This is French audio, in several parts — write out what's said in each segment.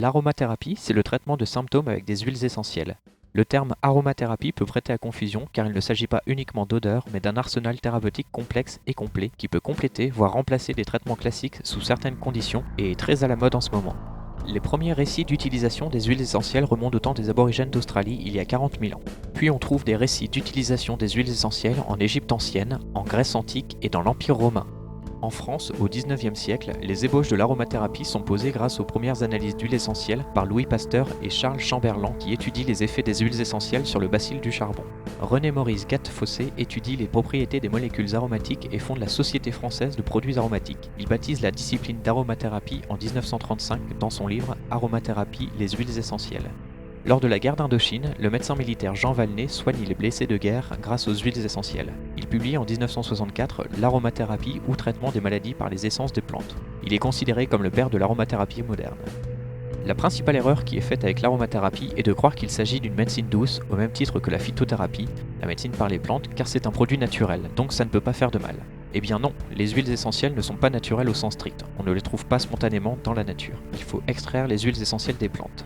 L'aromathérapie, c'est le traitement de symptômes avec des huiles essentielles. Le terme aromathérapie peut prêter à confusion car il ne s'agit pas uniquement d'odeur, mais d'un arsenal thérapeutique complexe et complet qui peut compléter, voire remplacer des traitements classiques sous certaines conditions et est très à la mode en ce moment. Les premiers récits d'utilisation des huiles essentielles remontent au temps des aborigènes d'Australie il y a 40 000 ans. Puis on trouve des récits d'utilisation des huiles essentielles en Égypte ancienne, en Grèce antique et dans l'Empire romain. En France, au XIXe siècle, les ébauches de l'aromathérapie sont posées grâce aux premières analyses d'huiles essentielles par Louis Pasteur et Charles Chamberland qui étudient les effets des huiles essentielles sur le bacille du charbon. René-Maurice Gattefossé étudie les propriétés des molécules aromatiques et fonde la Société française de produits aromatiques. Il baptise la discipline d'aromathérapie en 1935 dans son livre Aromathérapie, les huiles essentielles. Lors de la guerre d'Indochine, le médecin militaire Jean Valnet soigne les blessés de guerre grâce aux huiles essentielles. Il publie en 1964 l'aromathérapie ou traitement des maladies par les essences des plantes. Il est considéré comme le père de l'aromathérapie moderne. La principale erreur qui est faite avec l'aromathérapie est de croire qu'il s'agit d'une médecine douce, au même titre que la phytothérapie, la médecine par les plantes, car c'est un produit naturel, donc ça ne peut pas faire de mal. Eh bien non, les huiles essentielles ne sont pas naturelles au sens strict, on ne les trouve pas spontanément dans la nature. Il faut extraire les huiles essentielles des plantes.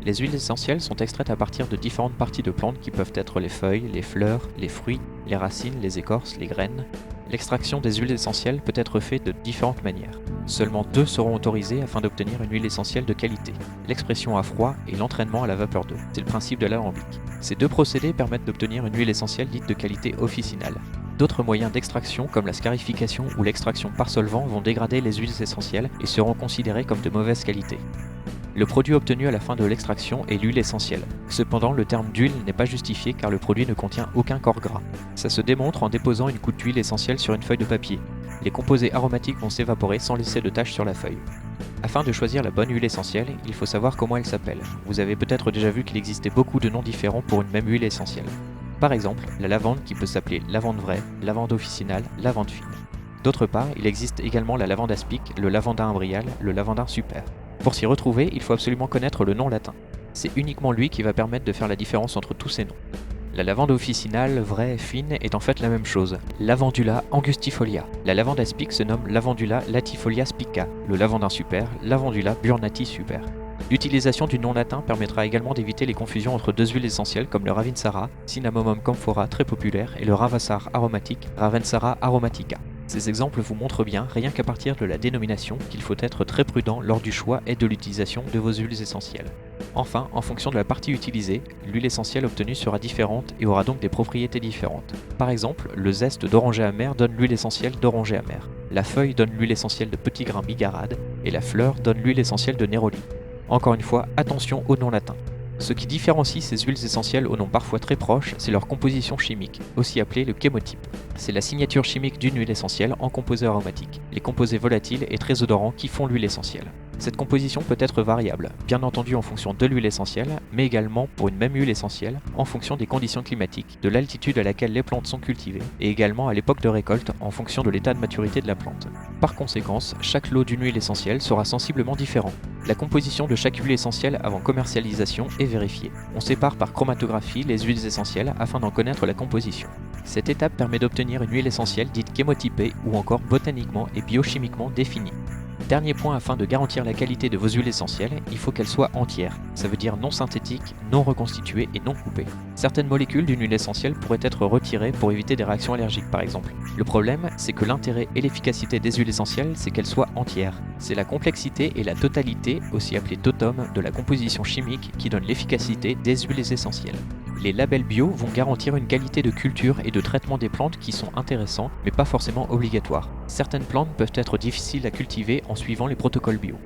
Les huiles essentielles sont extraites à partir de différentes parties de plantes qui peuvent être les feuilles, les fleurs, les fruits, les racines, les écorces, les graines. L'extraction des huiles essentielles peut être faite de différentes manières. Seulement 2 seront autorisées afin d'obtenir une huile essentielle de qualité, l'expression à froid et l'entraînement à la vapeur d'eau. C'est le principe de l'alambic. Ces 2 procédés permettent d'obtenir une huile essentielle dite de qualité officinale. D'autres moyens d'extraction comme la scarification ou l'extraction par solvant vont dégrader les huiles essentielles et seront considérées comme de mauvaise qualité. Le produit obtenu à la fin de l'extraction est l'huile essentielle. Cependant, le terme d'huile n'est pas justifié car le produit ne contient aucun corps gras. Ça se démontre en déposant une goutte d'huile essentielle sur une feuille de papier. Les composés aromatiques vont s'évaporer sans laisser de taches sur la feuille. Afin de choisir la bonne huile essentielle, il faut savoir comment elle s'appelle. Vous avez peut-être déjà vu qu'il existait beaucoup de noms différents pour une même huile essentielle. Par exemple, la lavande qui peut s'appeler lavande vraie, lavande officinale, lavande fine. D'autre part, il existe également la lavande aspic, le lavandin imbrial, le lavandin super. Pour s'y retrouver, il faut absolument connaître le nom latin. C'est uniquement lui qui va permettre de faire la différence entre tous ces noms. La lavande officinale, vraie, fine, est en fait la même chose, Lavandula angustifolia. La lavande aspic se nomme Lavandula latifolia spica, le lavandin super, Lavandula burnati super. L'utilisation du nom latin permettra également d'éviter les confusions entre 2 huiles essentielles comme le Ravinsara, Cinnamomum camphora très populaire, et le Ravasar aromatique, Ravensara aromatica. Ces exemples vous montrent bien, rien qu'à partir de la dénomination, qu'il faut être très prudent lors du choix et de l'utilisation de vos huiles essentielles. Enfin, en fonction de la partie utilisée, l'huile essentielle obtenue sera différente et aura donc des propriétés différentes. Par exemple, le zeste d'oranger amer donne l'huile essentielle d'oranger amer, la feuille donne l'huile essentielle de petit grain bigarade, et la fleur donne l'huile essentielle de néroli. Encore une fois, attention au nom latin. Ce qui différencie ces huiles essentielles aux noms parfois très proches, c'est leur composition chimique, aussi appelée le chémotype. C'est la signature chimique d'une huile essentielle en composés aromatiques, les composés volatiles et très odorants qui font l'huile essentielle. Cette composition peut être variable, bien entendu en fonction de l'huile essentielle, mais également pour une même huile essentielle, en fonction des conditions climatiques, de l'altitude à laquelle les plantes sont cultivées, et également à l'époque de récolte en fonction de l'état de maturité de la plante. Par conséquent, chaque lot d'une huile essentielle sera sensiblement différent. La composition de chaque huile essentielle avant commercialisation est vérifiée. On sépare par chromatographie les huiles essentielles afin d'en connaître la composition. Cette étape permet d'obtenir une huile essentielle dite chémotypée ou encore botaniquement et biochimiquement définie. Dernier point, afin de garantir la qualité de vos huiles essentielles, il faut qu'elles soient entières, ça veut dire non synthétiques, non reconstituées et non coupées. Certaines molécules d'une huile essentielle pourraient être retirées pour éviter des réactions allergiques par exemple. Le problème, c'est que l'intérêt et l'efficacité des huiles essentielles, c'est qu'elles soient entières. C'est la complexité et la totalité, aussi appelée totum, de la composition chimique qui donne l'efficacité des huiles essentielles. Les labels bio vont garantir une qualité de culture et de traitement des plantes qui sont intéressants, mais pas forcément obligatoires. Certaines plantes peuvent être difficiles à cultiver en suivant les protocoles bio.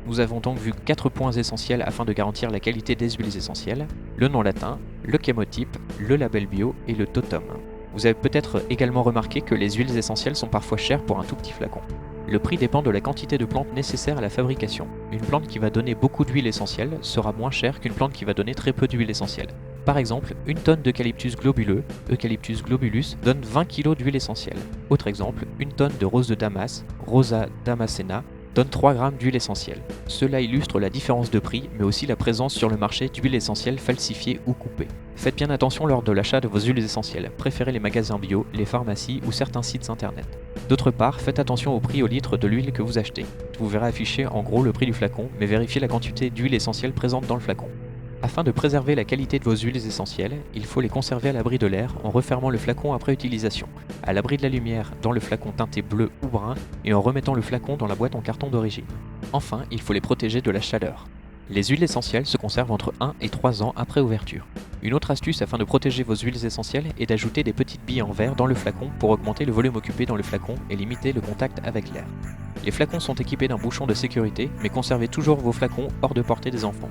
Nous avons donc vu 4 points essentiels afin de garantir la qualité des huiles essentielles, le nom latin, le chémotype, le label bio et le totum. Vous avez peut-être également remarqué que les huiles essentielles sont parfois chères pour un tout petit flacon. Le prix dépend de la quantité de plantes nécessaire à la fabrication. Une plante qui va donner beaucoup d'huile essentielle sera moins chère qu'une plante qui va donner très peu d'huile essentielle. Par exemple, une tonne d'eucalyptus globuleux, Eucalyptus globulus, donne 20 kg d'huile essentielle. Autre exemple, une tonne de rose de Damas, Rosa damascena, donne 3 g d'huile essentielle. Cela illustre la différence de prix, mais aussi la présence sur le marché d'huile essentielle falsifiée ou coupée. Faites bien attention lors de l'achat de vos huiles essentielles, préférez les magasins bio, les pharmacies ou certains sites internet. D'autre part, faites attention au prix au litre de l'huile que vous achetez. Vous verrez affiché en gros le prix du flacon, mais vérifiez la quantité d'huile essentielle présente dans le flacon. Afin de préserver la qualité de vos huiles essentielles, il faut les conserver à l'abri de l'air en refermant le flacon après utilisation, à l'abri de la lumière dans le flacon teinté bleu ou brun et en remettant le flacon dans la boîte en carton d'origine. Enfin, il faut les protéger de la chaleur. Les huiles essentielles se conservent entre 1 et 3 ans après ouverture. Une autre astuce afin de protéger vos huiles essentielles est d'ajouter des petites billes en verre dans le flacon pour augmenter le volume occupé dans le flacon et limiter le contact avec l'air. Les flacons sont équipés d'un bouchon de sécurité, mais conservez toujours vos flacons hors de portée des enfants.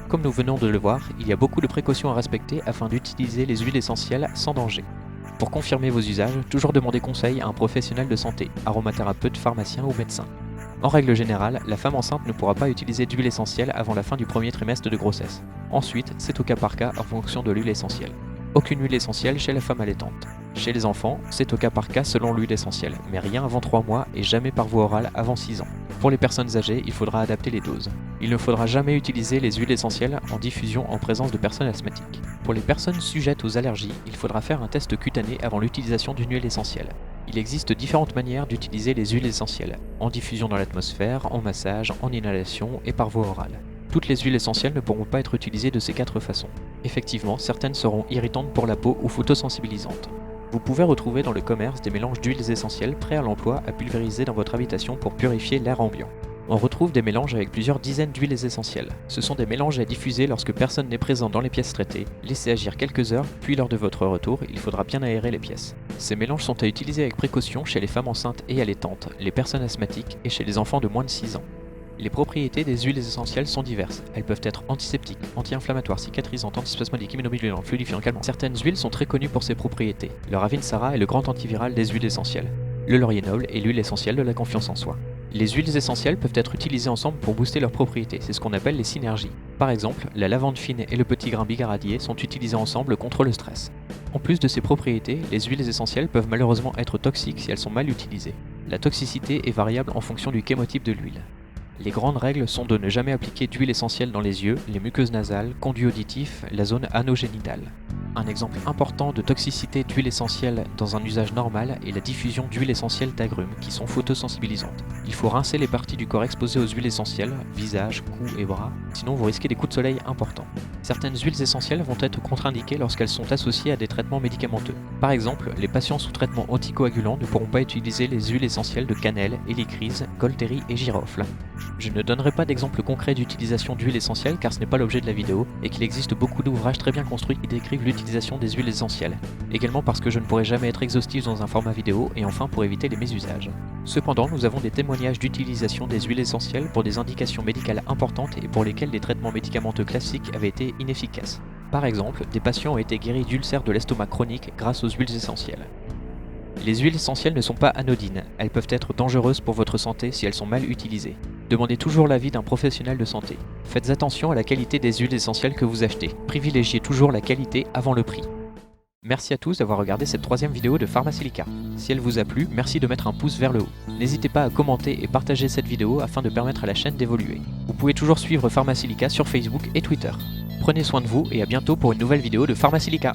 Comme nous venons de le voir, il y a beaucoup de précautions à respecter afin d'utiliser les huiles essentielles sans danger. Pour confirmer vos usages, toujours demandez conseil à un professionnel de santé, aromathérapeute, pharmacien ou médecin. En règle générale, la femme enceinte ne pourra pas utiliser d'huile essentielle avant la fin du premier trimestre de grossesse. Ensuite, c'est au cas par cas en fonction de l'huile essentielle. Aucune huile essentielle chez la femme allaitante. Chez les enfants, c'est au cas par cas selon l'huile essentielle, mais rien avant 3 mois et jamais par voie orale avant 6 ans. Pour les personnes âgées, il faudra adapter les doses. Il ne faudra jamais utiliser les huiles essentielles en diffusion en présence de personnes asthmatiques. Pour les personnes sujettes aux allergies, il faudra faire un test cutané avant l'utilisation d'une huile essentielle. Il existe différentes manières d'utiliser les huiles essentielles, en diffusion dans l'atmosphère, en massage, en inhalation et par voie orale. Toutes les huiles essentielles ne pourront pas être utilisées de ces 4 façons. Effectivement, certaines seront irritantes pour la peau ou photosensibilisantes. Vous pouvez retrouver dans le commerce des mélanges d'huiles essentielles prêts à l'emploi à pulvériser dans votre habitation pour purifier l'air ambiant. On retrouve des mélanges avec plusieurs dizaines d'huiles essentielles. Ce sont des mélanges à diffuser lorsque personne n'est présent dans les pièces traitées. Laissez agir quelques heures, puis lors de votre retour, il faudra bien aérer les pièces. Ces mélanges sont à utiliser avec précaution chez les femmes enceintes et allaitantes, les personnes asthmatiques et chez les enfants de moins de 6 ans. Les propriétés des huiles essentielles sont diverses. Elles peuvent être antiseptiques, anti-inflammatoires, cicatrisantes, antispasmodiques, immunomodulantes, fluidifiantes, calmantes. Certaines huiles sont très connues pour ces propriétés. Le Ravinsara est le grand antiviral des huiles essentielles. Le laurier noble est l'huile essentielle de la confiance en soi. Les huiles essentielles peuvent être utilisées ensemble pour booster leurs propriétés, c'est ce qu'on appelle les synergies. Par exemple, la lavande fine et le petit grain bigaradier sont utilisés ensemble contre le stress. En plus de ces propriétés, les huiles essentielles peuvent malheureusement être toxiques si elles sont mal utilisées. La toxicité est variable en fonction du chémotype de l'huile. Les grandes règles sont de ne jamais appliquer d'huile essentielle dans les yeux, les muqueuses nasales, conduits auditifs, la zone anogénitale. Un exemple important de toxicité d'huile essentielle dans un usage normal est la diffusion d'huile essentielle d'agrumes qui sont photosensibilisantes. Il faut rincer les parties du corps exposées aux huiles essentielles, visage, cou et bras, sinon vous risquez des coups de soleil importants. Certaines huiles essentielles vont être contre-indiquées lorsqu'elles sont associées à des traitements médicamenteux. Par exemple, les patients sous traitement anticoagulant ne pourront pas utiliser les huiles essentielles de cannelle, hélicryse, golterie et girofle. Je ne donnerai pas d'exemple concret d'utilisation d'huile essentielle car ce n'est pas l'objet de la vidéo et qu'il existe beaucoup d'ouvrages très bien construits qui décrivent l'utilisation des huiles essentielles. Également parce que je ne pourrai jamais être exhaustif dans un format vidéo et enfin pour éviter les mésusages. Cependant, nous avons des témoignages d'utilisation des huiles essentielles pour des indications médicales importantes et pour lesquelles des traitements médicamenteux classiques avaient été inefficaces. Par exemple, des patients ont été guéris d'ulcères de l'estomac chronique grâce aux huiles essentielles. Les huiles essentielles ne sont pas anodines, elles peuvent être dangereuses pour votre santé si elles sont mal utilisées. Demandez toujours l'avis d'un professionnel de santé. Faites attention à la qualité des huiles essentielles que vous achetez. Privilégiez toujours la qualité avant le prix. Merci à tous d'avoir regardé cette 3e vidéo de Pharmasilica. Si elle vous a plu, merci de mettre un pouce vers le haut. N'hésitez pas à commenter et partager cette vidéo afin de permettre à la chaîne d'évoluer. Vous pouvez toujours suivre Pharmasilica sur Facebook et Twitter. Prenez soin de vous et à bientôt pour une nouvelle vidéo de Pharmasilica.